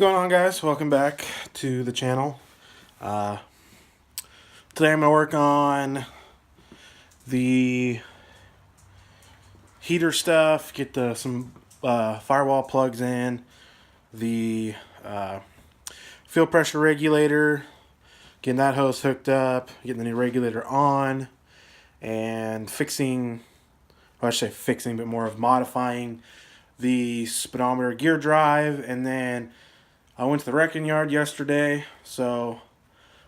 Going on, guys? Welcome back to the channel. uh, Today I'm going to work on the heater stuff, get some firewall plugs in, the fuel pressure regulator, getting that hose hooked up, getting the new regulator on, and fixing, well, I should say fixing, but more of modifying the speedometer gear drive. And then I went to the wrecking yard yesterday, so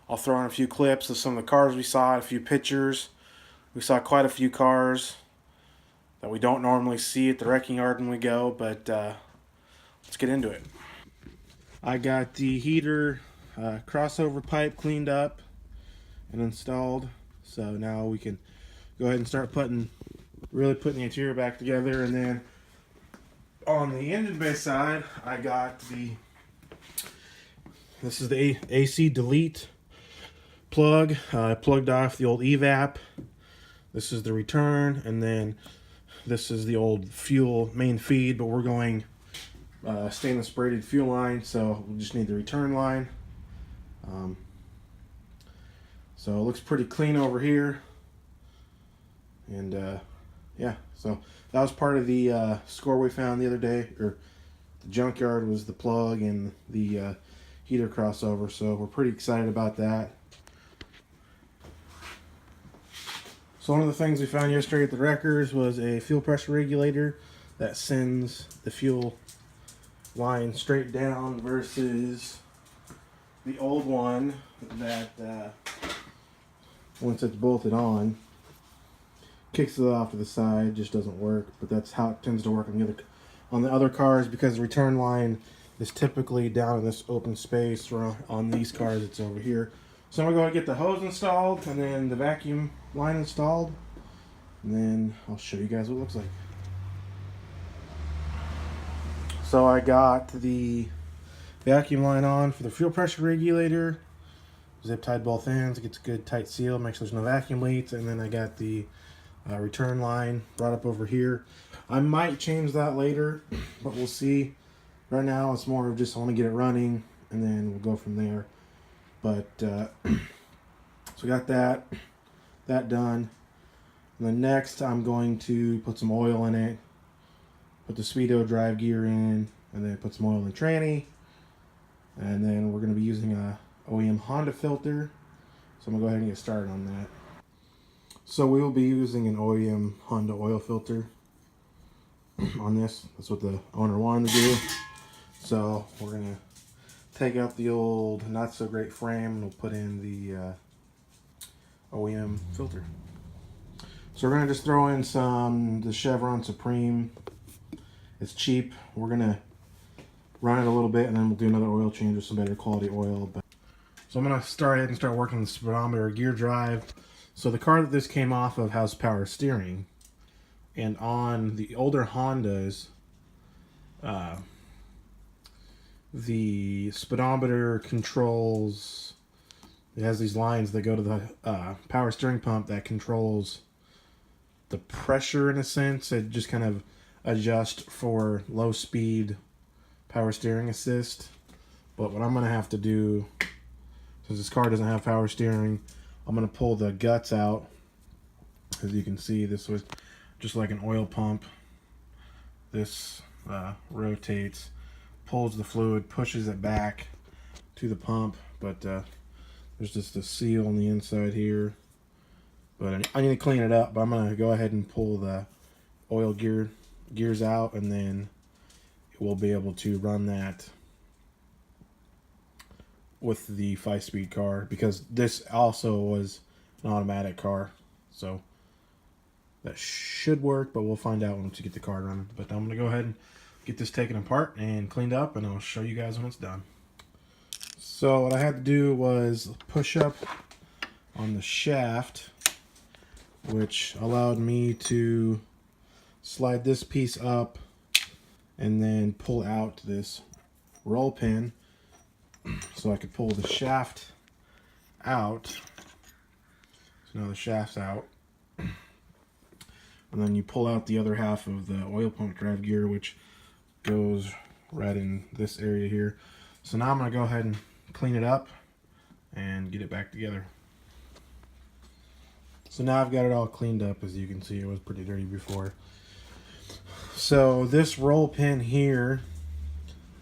I'll throw in a few clips of some of the cars we saw, a few pictures. We saw quite a few cars that we don't normally see at the wrecking yard when we go, but let's get into it. I got the heater crossover pipe cleaned up and installed, so now we can go ahead and start really putting the interior back together. And then on the engine bay side, I got this is the AC delete plug. I plugged off the old evap. This is the return, and then this is the old fuel main feed, but we're going stainless braided fuel line, so we just need the return line. So it looks pretty clean over here, and yeah, so that was part of the score we found the other day, or the junkyard, was the plug and the heater crossover, so we're pretty excited about that. So one of the things we found yesterday at the wreckers was a fuel pressure regulator that sends the fuel line straight down, versus the old one that once it's bolted on, kicks it off to the side, just doesn't work. But that's how it tends to work on the other cars, because the return line is typically down in this open space. Or on these cars, it's over here. So I'm going to go get the hose installed and then the vacuum line installed, and then I'll show you guys what it looks like. So I got the vacuum line on for the fuel pressure regulator, zip tied both ends, gets a good tight seal, make sure there's no vacuum leaks. And then I got the return line brought up over here. I might change that later, but we'll see. Right now it's more of just I want to get it running, and then we'll go from there. But so we got that done. And then next I'm going to put some oil in it, put the Speedo drive gear in, and then put some oil in the tranny. And then we're going to be using a OEM Honda filter, so I'm going to go ahead and get started on that. So we will be using an OEM Honda oil filter on this. That's what the owner wanted to do. So we're going to take out the old not so great frame, and we'll put in the OEM filter. So we're going to just throw in the Chevron Supreme. It's cheap. We're going to run it a little bit, and then we'll do another oil change with some better quality oil. So I'm going to start working the speedometer gear drive. So the car that this came off of has power steering, and on the older Hondas, the speedometer controls, it has these lines that go to the power steering pump that controls the pressure, in a sense. It just kind of adjusts for low speed power steering assist. But what I'm going to have to do, since this car doesn't have power steering, I'm going to pull the guts out. As you can see, this was just like an oil pump. This rotates, pulls the fluid, pushes it back to the pump, but there's just a seal on the inside here. But I need to clean it up, but I'm going to go ahead and pull the oil gears out, and then we'll be able to run that with the 5-speed car, because this also was an automatic car, so that should work, but we'll find out once we get the car running. But I'm going to go ahead and get this taken apart and cleaned up, and I'll show you guys when it's done. So what I had to do was push up on the shaft, which allowed me to slide this piece up and then pull out this roll pin, so I could pull the shaft out. So now the shaft's out. And then you pull out the other half of the oil pump drive gear, which goes right in this area here. So now I'm going to go ahead and clean it up and get it back together. So now I've got it all cleaned up. As you can see, it was pretty dirty before. So this roll pin here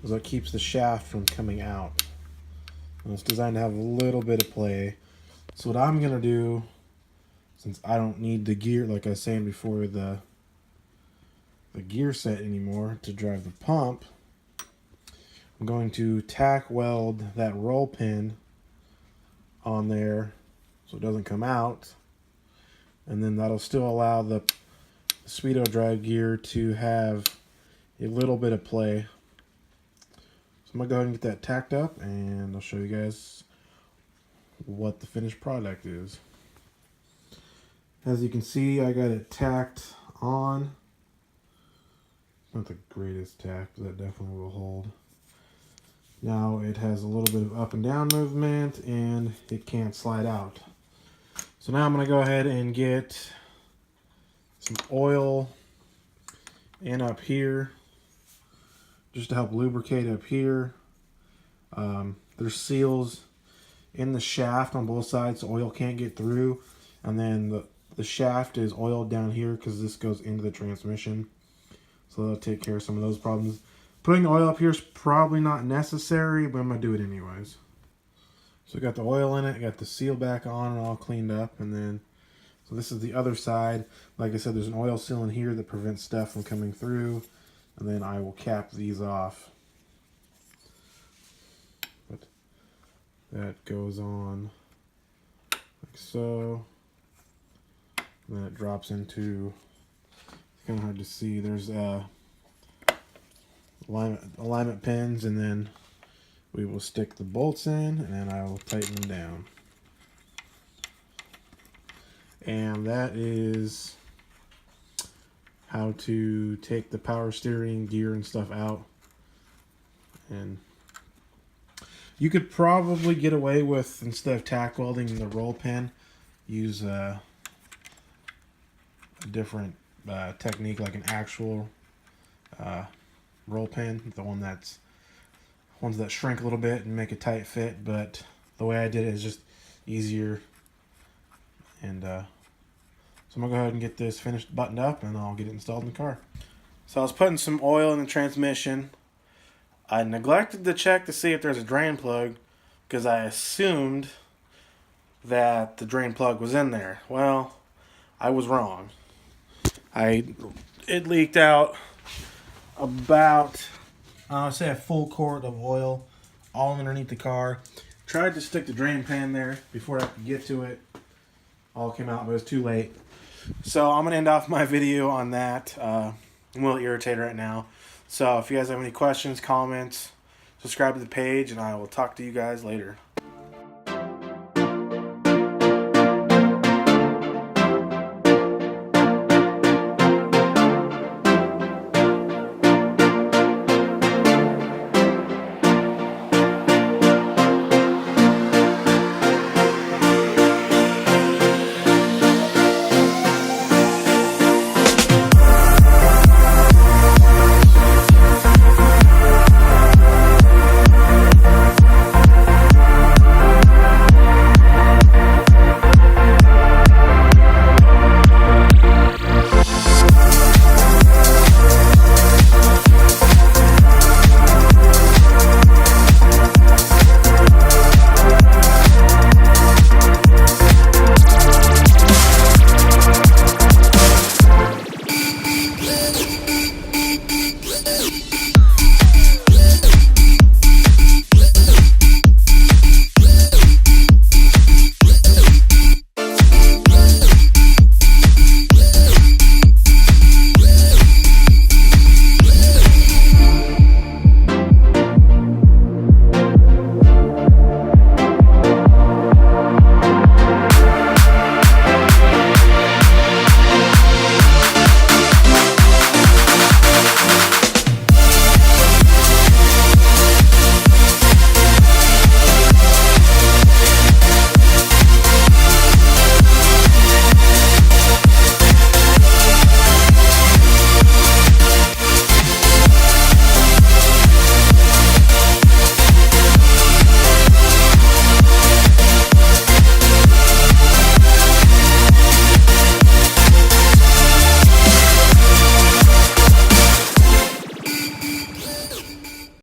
is what keeps the shaft from coming out. And it's designed to have a little bit of play. So what I'm going to do, since I don't need the gear, like I was saying before, the gear set anymore to drive the pump, I'm going to tack weld that roll pin on there so it doesn't come out. And then that'll still allow the Speedo drive gear to have a little bit of play. So I'm going to go ahead and get that tacked up, and I'll show you guys what the finished product is. As you can see, I got it tacked on. Not the greatest tack, but that definitely will hold. Now it has a little bit of up and down movement, and it can't slide out. So now I'm going to go ahead and get some oil in up here, just to help lubricate up here. There's seals in the shaft on both sides so oil can't get through, and then the shaft is oiled down here because this goes into the transmission, so that'll take care of some of those problems. Putting the oil up here is probably not necessary, but I'm going to do it anyways. So we got the oil in it, got the seal back on and all cleaned up, and then, so this is the other side. Like I said, there's an oil seal in here that prevents stuff from coming through, and then I will cap these off. But that goes on like so. And then it drops into, it's kind of hard to see, there's alignment pins, and then we will stick the bolts in, and then I will tighten them down. And that is how to take the power steering gear and stuff out. And you could probably get away with, instead of tack welding the roll pin, use a different technique, like an actual roll pin, the ones that shrink a little bit and make a tight fit. But the way I did it is just easier. And so I'm gonna go ahead and get this finished, buttoned up, and I'll get it installed in the car. So I was putting some oil in the transmission. I neglected to check to see if there's a drain plug because I assumed that the drain plug was in there. Well, I was wrong. It leaked out about, I'll say, a full quart of oil all underneath the car. Tried to stick the drain pan there before I could get to it. All came out, but it was too late. So I'm going to end off my video on that. I'm a little irritated right now. So if you guys have any questions, comments, subscribe to the page, and I will talk to you guys later.